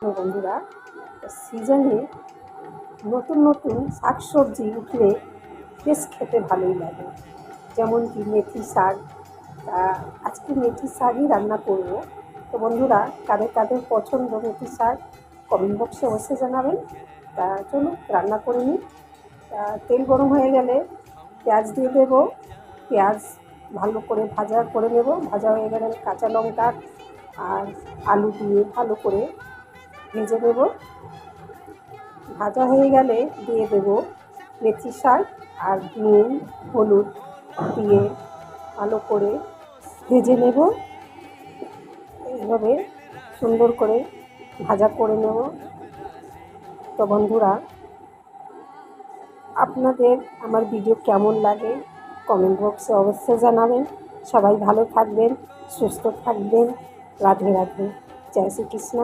তো বন্ধুরা, সিজনে নতুন নতুন শাকসবজি উঠলে বেশ খেতে ভালোই লাগে। যেমন কি মেথি শাক। তা আজকে মেথি শাকই রান্না করব। তো বন্ধুরা, কাদের কাদের পছন্দ মেথি শাক কমেন্ট বক্সে অবশ্যই জানাবেন। তা চলুন রান্না করে নিই। তা তেল গরম হয়ে গেলে পেঁয়াজ দিয়ে দেবো। পেঁয়াজ ভালো করে ভাজা করে নেব। ভাজা হয়ে গেলে কাঁচা লঙ্কা আর আলু দিয়ে ভালো করে ভেজে নেব। ভাজা হয়ে গেলে দিয়ে দেব মেথি শাক আর নুন হলুদ দিয়ে ভালো করে ভেজে নেব। এইভাবে সুন্দর করে ভাজা করে নেব। তো বন্ধুরা, আপনাদের আমার ভিডিও কেমন লাগে কমেন্ট বক্সে অবশ্যই জানাবেন। সবাই ভালো থাকবেন, সুস্থ থাকবেন। রাধে রাধে। জয় শ্রীকৃষ্ণ।